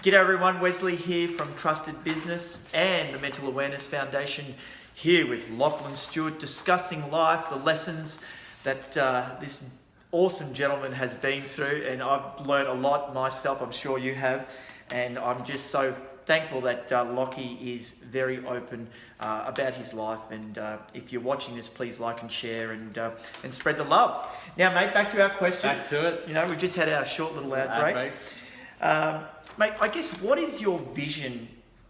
G'day everyone, Wesley here from Trusted Business and the Mental Awareness Foundation, here with Lachlan Stuart, discussing life, the lessons that this awesome gentleman has been through, and I've learned a lot myself, I'm sure you have, and I'm just so thankful that Lachy is very open about his life. And if you're watching this, please like and share and spread the love. Now, mate, back to our questions. Back to it. You know, we've just had our short little ad break. Mate, I guess, what is your vision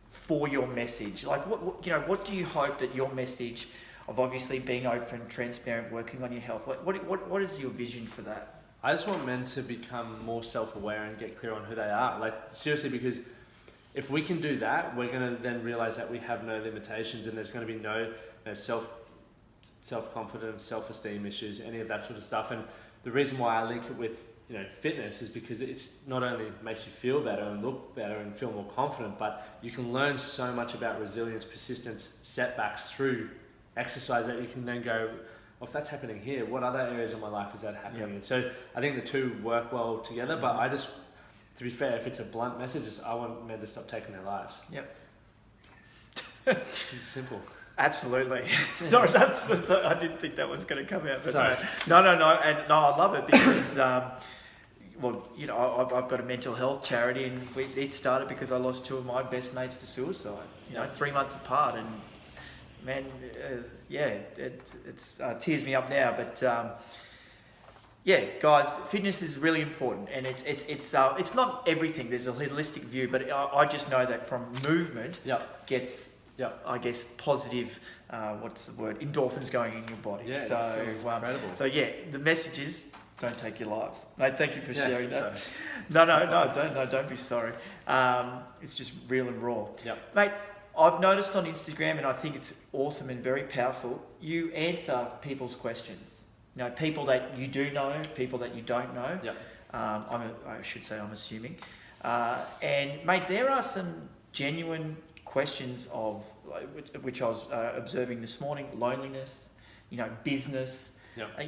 for your message? Like, what do you hope that your message of obviously being open, transparent, working on your health, what is your vision for that? I just want men to become more self-aware and get clear on who they are. Like, seriously, because if we can do that, we're going to then realize that we have no limitations, and there's going to be no self-confidence, self-esteem issues, any of that sort of stuff. And the reason why I link it with fitness is because it's not only makes you feel better and look better and feel more confident, but you can learn so much about resilience, persistence, setbacks through exercise that you can then go, well, if that's happening here, what other areas of my life is that happening? Yep. And so I think the two work well together, but I just, to be fair, if it's a blunt message, I want men to stop taking their lives. Yep. It's simple. Absolutely. Sorry, I didn't think that was going to come out. But sorry. No, I love it because, I've got a mental health charity, and it started because I lost two of my best mates to suicide, 3 months apart. And man, it tears me up now. But guys, fitness is really important, and it's not everything. There's a holistic view, but I just know that from movement gets, I guess, positive, endorphins going in your body. Yeah, so incredible. So the message is, don't take your lives. Mate, thank you for sharing that. Sorry. Don't be sorry. It's just real and raw. Yep. Mate, I've noticed on Instagram, and I think it's awesome and very powerful, you answer people's questions. People that you do know, people that you don't know. Yep. I'm assuming. And mate, there are some genuine questions of which I was observing this morning: loneliness, business. Yep.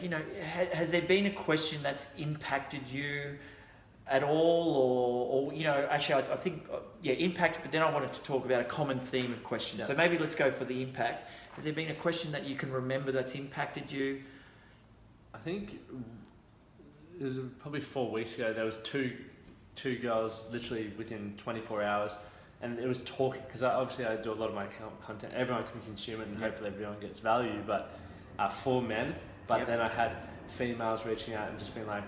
Has there been a question that's impacted you at all, or actually I think impact, but then I wanted to talk about a common theme of questions. Yeah. So maybe let's go for the impact. Has there been a question that you can remember that's impacted you? I think it was probably 4 weeks ago. There was two girls literally within 24 hours, and it was talking, because obviously I do a lot of my content. Everyone can consume it, and hopefully everyone gets value. But 4 men. But then I had females reaching out and just being like,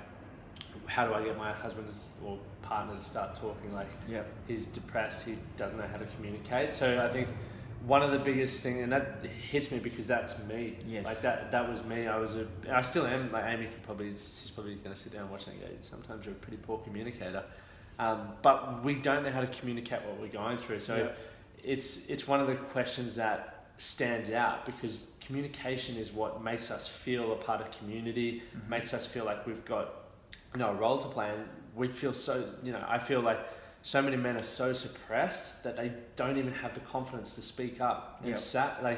how do I get my husband or partner to start talking? Like, he's depressed, he doesn't know how to communicate. So I think one of the biggest things, and that hits me because that's me. Yes. Like that was me. I still am. Like, Amy she's probably going to sit down and watch and go, sometimes you're a pretty poor communicator. But we don't know how to communicate what we're going through. So it's one of the questions that stands out, because communication is what makes us feel a part of community, makes us feel like we've got a role to play. And we feel so, I feel like so many men are so suppressed that they don't even have the confidence to speak up. It's sad. Like,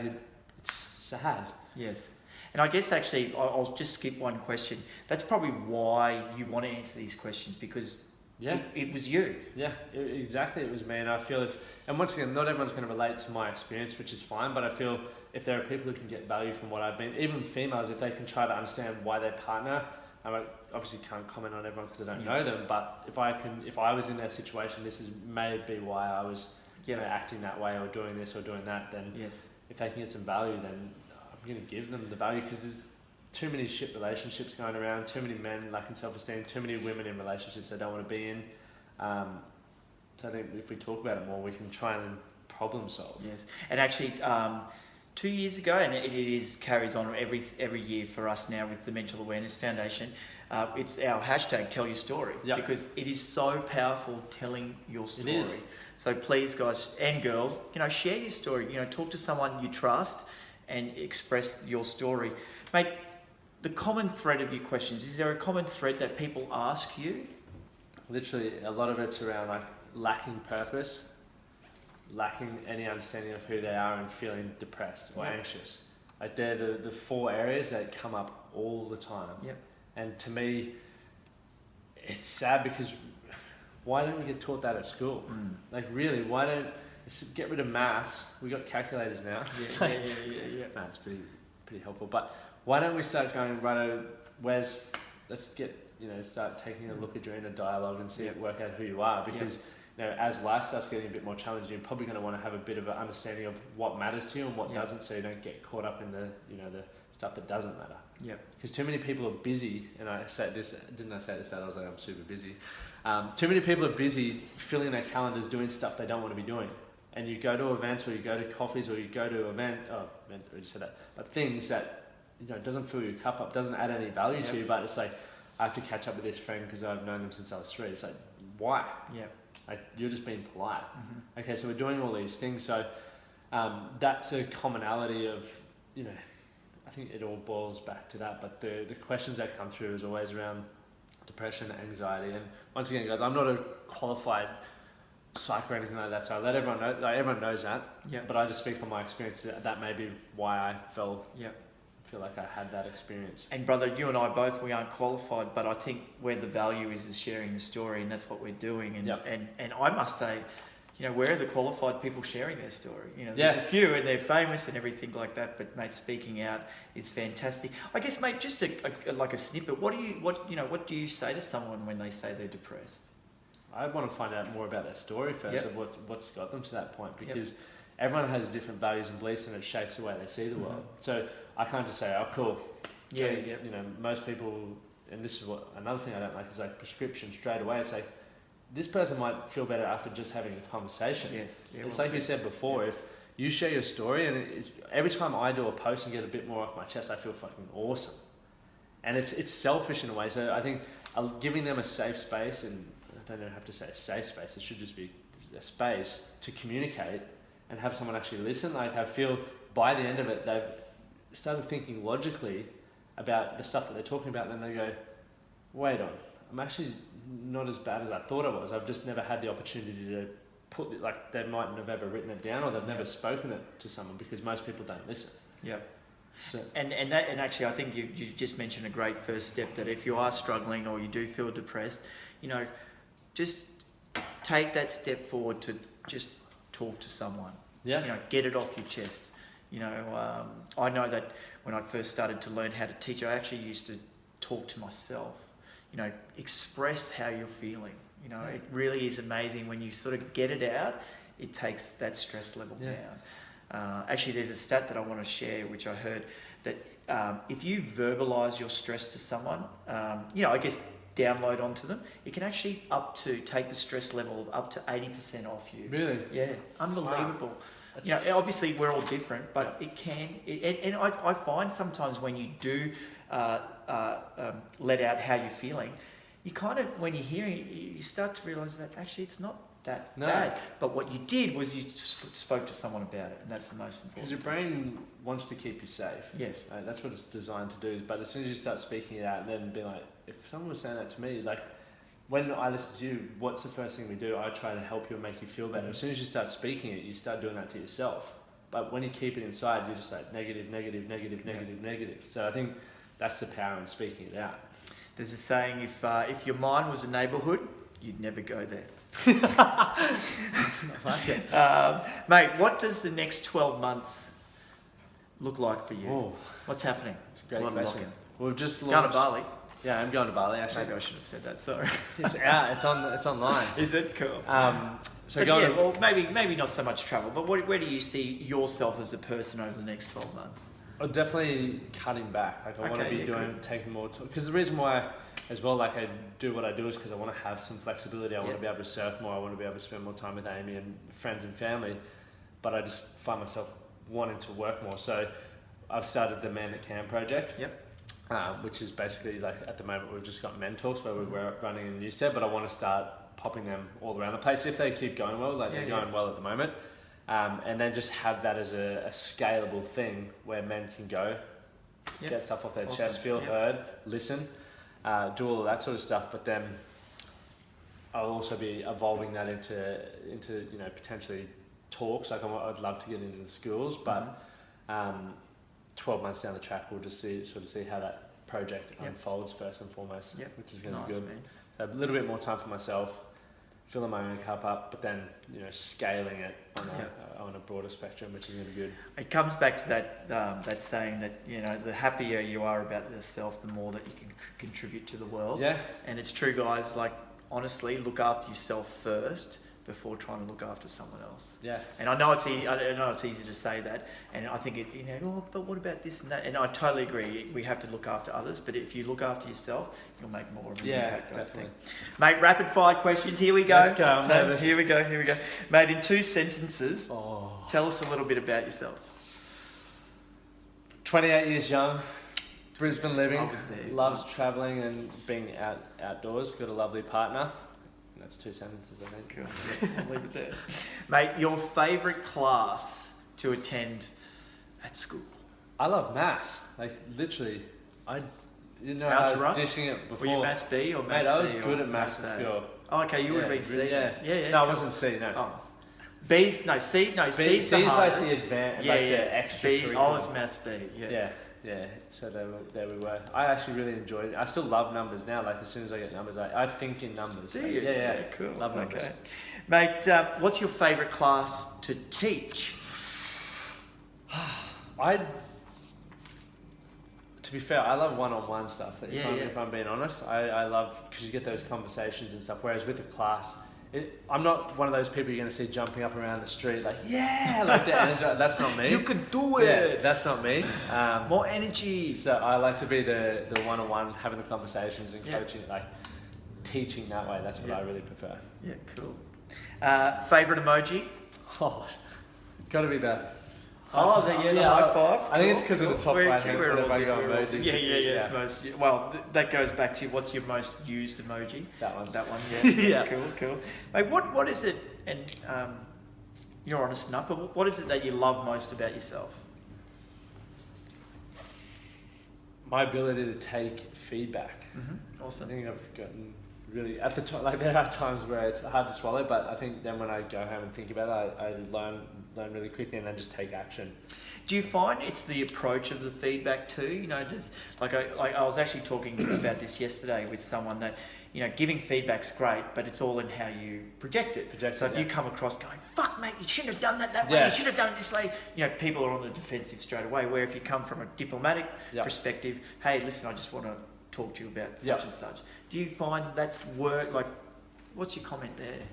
it's sad. Yes. And I guess actually I'll just skip one question. That's probably why you want to answer these questions, because it was you. Yeah, exactly. It was me. And I feel and once again, not everyone's going to relate to my experience, which is fine, but I feel if there are people who can get value from what I've been, even females, if they can try to understand why their partner, I obviously can't comment on everyone because I don't know them, but if I was in their situation, this is maybe why I was acting that way or doing this or doing that, then if they can get some value, then I'm going to give them the value, because there's too many shit relationships going around, too many men lacking self-esteem, too many women in relationships they don't want to be in. So I think if we talk about it more, we can try and problem solve. Yes, and actually 2 years ago, and it carries on every year for us now with the Mental Awareness Foundation, it's our hashtag Tell Your Story, because it is so powerful telling your story. It is. So please, guys and girls, share your story. Talk to someone you trust and express your story. Mate, the common thread of your questions, is there a common thread that people ask you? Literally, a lot of it's around like lacking purpose, lacking any understanding of who they are, and feeling depressed or anxious. Like, they're the 4 areas that come up all the time. Yep. And to me, it's sad because why don't we get taught that at school? Like really, why don't get rid of maths? We got calculators now. Yeah. Maths pretty helpful. But why don't we start going, righto, Wes, let's start taking a look at your inner dialogue and work out who you are, because as life starts getting a bit more challenging, you're probably going to want to have a bit of an understanding of what matters to you and what doesn't, so you don't get caught up in the stuff that doesn't matter. Because too many people are busy, and I said this, didn't I say at the start? I was like, I'm super busy. Too many people are busy filling their calendars doing stuff they don't want to be doing. And you go to events, or you go to coffees, or you go to I just said that, but things that doesn't fill your cup up, doesn't add any value to you, but it's like, I have to catch up with this friend because I've known them since I was 3. It's like, why? Like, you're just being polite. Okay, so we're doing all these things. So that's a commonality of, I think it all boils back to that. But the questions that come through is always around depression, anxiety. And once again, guys, I'm not a qualified psych or anything like that. So I let everyone know, everyone knows that. But I just speak from my experience. That may be why I feel like I had that experience. And brother, you and I both, we aren't qualified, but I think where the value is sharing the story, and that's what we're doing. And I must say, where are the qualified people sharing their story? There's a few, and they're famous and everything like that. But mate, speaking out is fantastic. I guess, mate, just like a snippet. What do you say to someone when they say they're depressed? I want to find out more about their story first, of what's got them to that point, because everyone has different values and beliefs, and it shapes the way they see the world. So I can't just say, oh, cool. Most people, and this is another thing I don't like, is like prescription straight away. It's like, this person might feel better after just having a conversation. It's like you said before, if you share your story, and every time I do a post and get a bit more off my chest, I feel fucking awesome. And it's selfish in a way. So I think giving them a safe space, and I don't have to say a safe space, it should just be a space to communicate and have someone actually listen. Like, I feel by the end of it, they've started thinking logically about the stuff that they're talking about, and then they go, wait on, I'm actually not as bad as I thought I was. I've just never had the opportunity to put it, like, they mightn't have ever written it down, or they've never spoken it to someone, because most people don't listen. So. And actually, I think you just mentioned a great first step, that if you are struggling or you do feel depressed, just take that step forward to just talk to someone. Get it off your chest. I know that when I first started to learn how to teach, I actually used to talk to myself. Express how you're feeling. It really is amazing when you sort of get it out. It takes that stress level down. Actually, there's a stat that I want to share, which I heard, that if you verbalize your stress to someone, I guess download onto them, it can actually take the stress level up to 80% off you. Really? Yeah, unbelievable. Wow. Obviously we're all different, but it can. And I find sometimes when you do let out how you're feeling, you kind of, when you're hearing it, you start to realise that actually it's not that bad. But what you did was you spoke to someone about it, and that's the most important. Because your brain wants to keep you safe. Yes. That's what it's designed to do. But as soon as you start speaking it out, and then being like, if someone was saying that to me, like, when I listen to you, what's the first thing we do? I try to help you and make you feel better. As soon as you start speaking it, you start doing that to yourself. But when you keep it inside, you're just like negative. So I think that's the power in speaking it out. There's a saying, if your mind was a neighbourhood, you'd never go there. I like it. Mate, what does the next 12 months look like for you? Oh, what's happening? It's a great question. We've just launched... Going to Bali? Yeah, I'm going to Bali, actually. Maybe I should have said that, sorry. It's out, it's online. Is it? Cool. So maybe not so much travel, but where do you see yourself as a person over the next 12 months? I'm definitely cutting back. Like, I want to be taking more... Because the reason why, as well, like, I do what I do is because I want to have some flexibility. I want to be able to surf more. I want to be able to spend more time with Amy and friends and family. But I just find myself wanting to work more. So I've started the Man That Can project. Which is basically, like, at the moment we've just got men talks where we're running in Newstead, but I want to start popping them all around the place if they keep going well, like they're going well at the moment, and then just have that as a scalable thing where men can go, get stuff off their chest, feel heard, listen, do all of that sort of stuff. But then I'll also be evolving that into potentially talks. Like, I'd love to get into the schools, but 12 months down the track, we'll just see how that project unfolds first and foremost, which is going to be good. Man. So a little bit more time for myself, filling my own cup up, but then scaling it on a broader spectrum, which is going to be good. It comes back to that saying that the happier you are about yourself, the more that you can contribute to the world. Yeah. And it's true, guys. Like, honestly, look after yourself first before trying to look after someone else. Yeah. And I know it's easy to say that, and I think but what about this and that? And I totally agree. We have to look after others, but if you look after yourself, you'll make more of an impact. Definitely. I think. Mate, rapid fire questions. Here we go. Let's go. I'm nervous. Here we go. Mate, in 2 sentences, Oh. tell us a little bit about yourself. 28 years young, Brisbane living, I was there. loves travelling and being outdoors. Got a lovely partner. That's 2 sentences, I think. Cool. Yeah, I'll leave it there. Mate, your favourite class to attend at school? I love maths. Like, literally, I didn't know how I Algebra? was dishing it before. Were you maths B or maths Mate, C? I was good at maths A? at school. Oh, okay, you would have been C. Yeah. Yeah. No, I cool. wasn't C, no. Oh. B's, no, C, no, C's the C's like the hardest. advanced, like the extra B, I was maths B, yeah. Yeah. So there we were. I actually really enjoyed it. I still love numbers now. Like, as soon as I get numbers, I think in numbers. Do Like, you? Yeah. Cool. Love numbers. Okay. Mate, what's your favourite class to teach? To be fair, I love one-on-one stuff. If I'm being honest, I love, because you get those conversations and stuff. Whereas with a class, I'm not one of those people you're going to see jumping up around the street like the energy. That's not me. You could do it. Yeah, that's not me. More energy. So I like to be the one-on-one, having the conversations and coaching, like teaching that way. That's what I really prefer. Yeah, cool. Favourite emoji? Oh, got to be that. The high five. I think it's because of the top right hand. We're all emojis. Yeah. It's most, well, that goes back to what's your most used emoji? That one. Yeah. Yeah. Cool. Mate, what is it? And you're honest enough, but what is it that you love most about yourself? My ability to take feedback. Mm-hmm. I Awesome. think I've gotten really at the time. Like, there are times where it's hard to swallow, but I think then when I go home and think about it, I learn really quickly and then just take action. Do you find it's the approach of the feedback too? Just I was actually talking about this yesterday with someone that giving feedback's great, but it's all in how you project it. So if you come across going, "Fuck, mate, you shouldn't have done that way. You should have done it this way," people are on the defensive straight away. Where if you come from a diplomatic perspective, "Hey, listen, I just want to talk to you about such and such." Do you find that's work? Like, what's your comment there?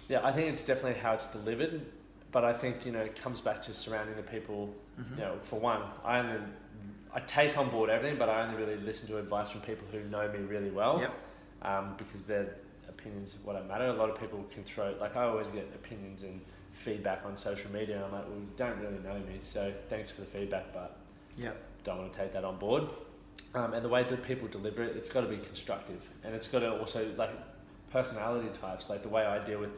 Yeah, I think it's definitely how it's delivered. But I think, it comes back to surrounding the people. For one, I take on board everything, but I only really listen to advice from people who know me really well. Because their opinions are what matter. A lot of people can throw, like, I always get opinions and feedback on social media, and I'm like, well, you don't really know me, so thanks for the feedback, but don't want to take that on board. And the way that people deliver it, it's got to be constructive, and it's got to also, like, personality types, like the way I deal with.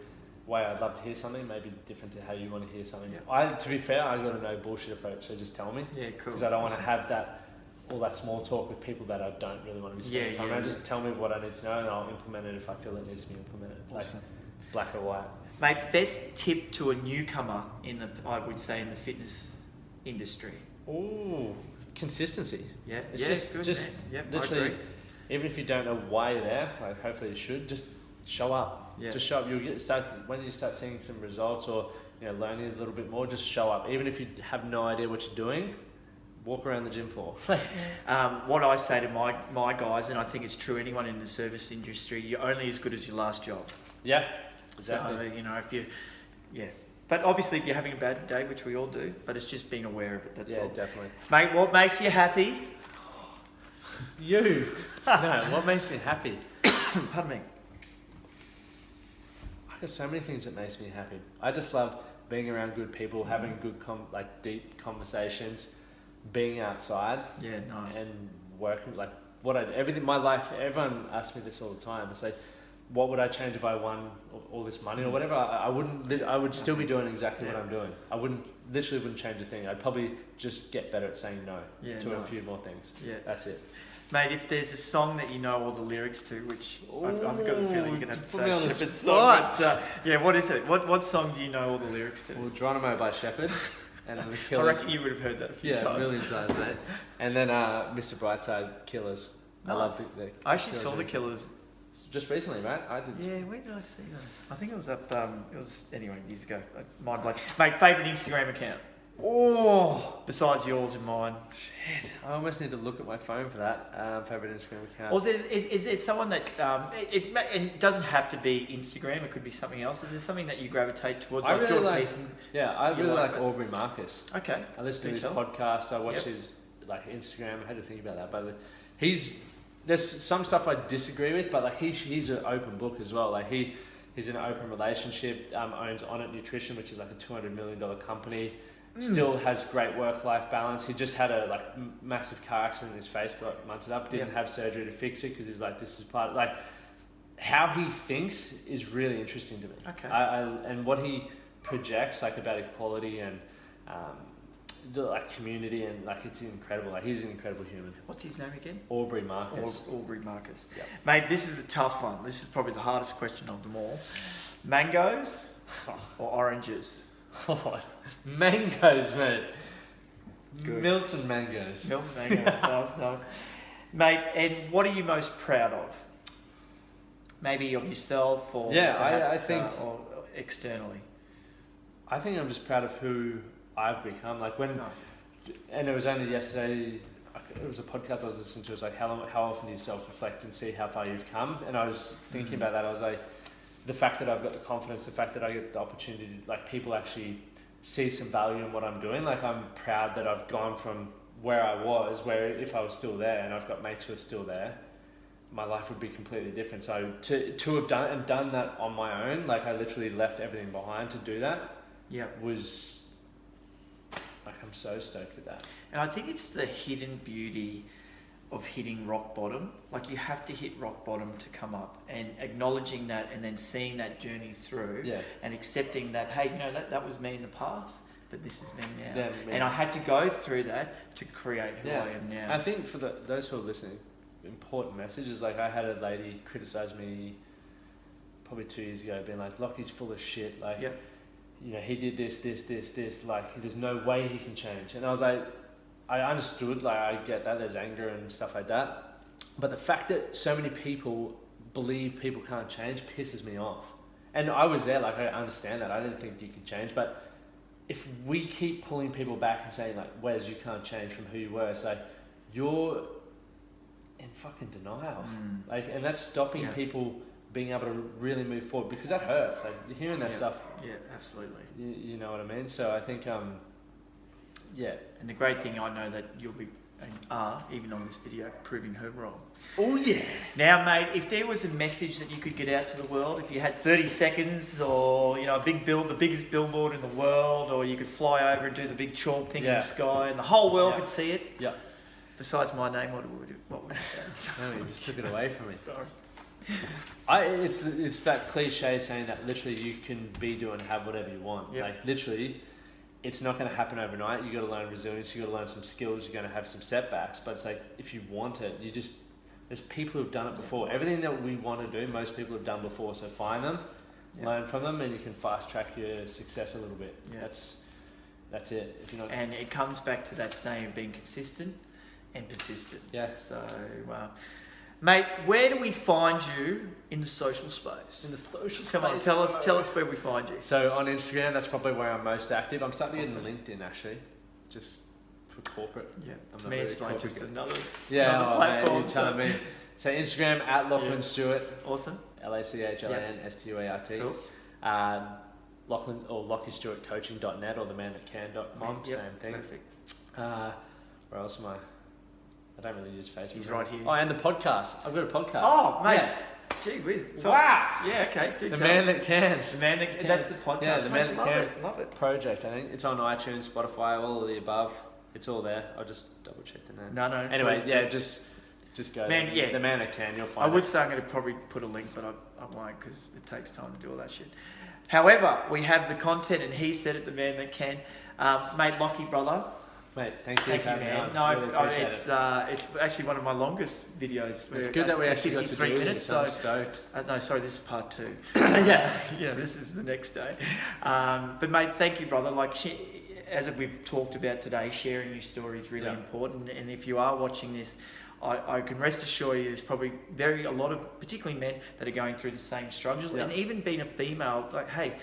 Way I'd love to hear something may be different to how you want to hear something. To be fair, I got a no bullshit approach, so just tell me. Yeah, cool. Because I don't want to have all that small talk with people that I don't really want to be spending time around. Just tell me what I need to know, and I'll implement it if I feel it needs to be implemented. Awesome. Like black or white. Mate, best tip to a newcomer in the fitness industry. Ooh, consistency. Yeah, it's just literally, even if you don't know why you're there, like hopefully you should, just show up. Just show up. When you start seeing some results or learning a little bit more, just show up. Even if you have no idea what you're doing, walk around the gym floor. What I say to my guys, and I think it's true anyone in the service industry, you're only as good as your last job. Yeah, exactly. So, if you, but obviously if you're having a bad day, which we all do, but it's just being aware of it. That's all. Yeah, definitely. Mate, what makes you happy? You. No, what makes me happy? Pardon me. I've got so many things that makes me happy. I just love being around good people, having good, deep conversations, being outside. Yeah, nice. And working, everything, my life, everyone asks me this all the time. It's like, what would I change if I won all this money or whatever? I would still be doing exactly what I'm doing. I literally wouldn't change a thing. I'd probably just get better at saying no to a few more things. Yeah. That's it. Mate, if there's a song that you know all the lyrics to, which I've got the feeling you're going to have to say Shepherd's song, but what is it? What song do you know all the lyrics to? Well, Geronimo by Shepherd, and the Killers. I reckon you would have heard that a few times. Yeah, a million times, mate. And then Mr. Brightside, Killers. Nice. I love the I actually saw the Killers Just recently, mate. I did. Yeah, where did I see that? I think it was up. It was anyway years ago. Mind blank. Mate, favourite Instagram account Oh, besides yours and mine. shit. I almost need to look at my phone for that. Favorite Instagram account. Or is there someone that it doesn't have to be Instagram? It could be something else. Is there something that you gravitate towards? I really Jordan like. Peterson? Yeah, I You really like like that? Aubrey Marcus. Okay. I listen to Good his tell. podcast. I watch Yep. his like Instagram. I had to think about that, but there's some stuff I disagree with, but like he's an open book as well. Like he's in an open relationship. Owns On It Nutrition, which is like a $200 million company. Still has great work-life balance. He just had a massive car accident. His face got munted up. Didn't have surgery to fix it because he's like, this is part of, like how he thinks is really interesting to me. Okay. And what he projects like about equality and like community and like it's incredible. Like he's an incredible human. What's his name again? Aubrey Marcus. Aubrey Marcus. Yep. Mate, this is a tough one. This is probably the hardest question of them all. Mangoes or oranges? Oh, mangoes, mate. Good. Milton mangoes. Milk mangoes. Nice. Mate, and what are you most proud of? Maybe of yourself or Yeah, I perhaps, think or externally. I think I'm just proud of who I've become. Like when, and it was only yesterday. It was a podcast I was listening to. It was like how often do you self-reflect and see how far you've come? And I was thinking about that. I was like, the fact that I've got the confidence, the fact that I get the opportunity to, like, people actually see some value in what I'm doing. Like, I'm proud that I've gone from where I was, where if I was still there and I've got mates who are still there, my life would be completely different. So to have done that on my own, like I literally left everything behind to do that. Yeah. Was like, I'm so stoked with that. And I think it's the hidden beauty of hitting rock bottom. Like you have to hit rock bottom to come up, and acknowledging that and then seeing that journey through and accepting that, hey, you know, that was me in the past, but this is me now. Yeah, and I had to go through that to create who I am now. I think for those who are listening, important message is like I had a lady criticize me probably 2 years ago, being like, Lachie's full of shit. Like, you know, he did this, like there's no way he can change. And I was like, I understood, like I get that, there's anger and stuff like that. But the fact that so many people believe people can't change pisses me off. And I was there, like I understand that. I didn't think you could change. But if we keep pulling people back and saying like, Wes, you can't change from who you were, it's like, you're in fucking denial. Like, and that's stopping people being able to really move forward, because that hurts. Like hearing that stuff. Yeah, absolutely. You know what I mean? So I think, And the great thing, I know that you'll be and are, even on this video, proving her wrong. Oh yeah. Now, mate, if there was a message that you could get out to the world, if you had 30 seconds, or you know, the biggest billboard in the world, or you could fly over and do the big chalk thing in the sky, and the whole world could see it. Yeah. Besides my name, what would you say? No, you just took it away from me. Sorry. It's that cliche saying that literally you can be, do, and have whatever you want. Like literally, it's not going to happen overnight. You got to learn resilience. You got to learn some skills. You're going to have some setbacks. But it's like, if you want it, there's people who've done it before. Everything that we want to do, most people have done before. So find them, learn from them, and you can fast track your success a little bit. That's it. If you're not... And it comes back to that saying of being consistent and persistent. Yeah. So, mate, where do we find you in the social space? In the social Come on, tell us where we find you. So on Instagram, that's probably where I'm most active. I'm starting to get into LinkedIn actually, just for corporate. Yeah, I'm to me it's like just another platform. platform. You're telling me. So Instagram at Lachlan Stuart. Awesome. LACHLAN STUART. Cool. Lachlan or LackieStewartCoaching.net or themanthatcan.com. Same thing. Perfect. Where else am I? I don't really use Facebook. He's right here. Oh, and the podcast. I've got a podcast. Oh, mate. Yeah. Gee whiz. So, wow. Yeah, okay. The Man That Can. The Man That Can. That's the podcast. Yeah, the Man That Can. Love it. Project, I think. It's on iTunes, Spotify, all of the above. It's all there. I'll just double check the name. No. Anyway, just go. Man, The Man That Can, you'll find I would say I'm going to probably put a link, but I won't, because it takes time to do all that shit. However, we have the content, and he said it, the Man That Can. Mate, Lachie, brother. Mate, thank you, man. Really it's actually one of my longest videos. It's good that we actually got to do minutes, this. I'm stoked. No, sorry, this is part 2. Yeah, this is the next day. But mate, thank you, brother. Like, as we've talked about today, sharing your story is really important. And if you are watching this, I can rest assure you there's probably a lot of, particularly men, that are going through the same struggles. Yeah. And even being a female, like, hey,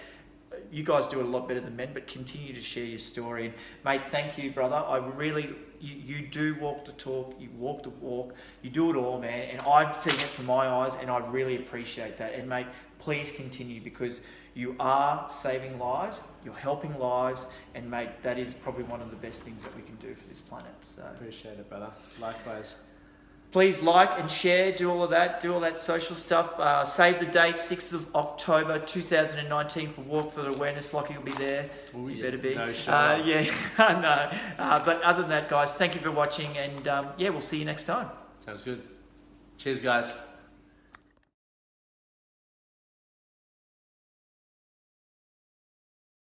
you guys do it a lot better than men, but continue to share your story. And mate, thank you, brother. I really, you do walk the talk, you walk the walk, you do it all, man. And I've seen it from my eyes, and I really appreciate that. And mate, please continue, because you are saving lives, you're helping lives, and mate, that is probably one of the best things that we can do for this planet. So Appreciate it, brother. Likewise. please like and share, do all that social stuff. Save the date, 6th of October 2019 for Walk for Awareness. Lachie will be there. Ooh, You better be. No shit. Yeah, no. But other than that, guys, thank you for watching, and yeah, we'll see you next time. Sounds good. Cheers, guys.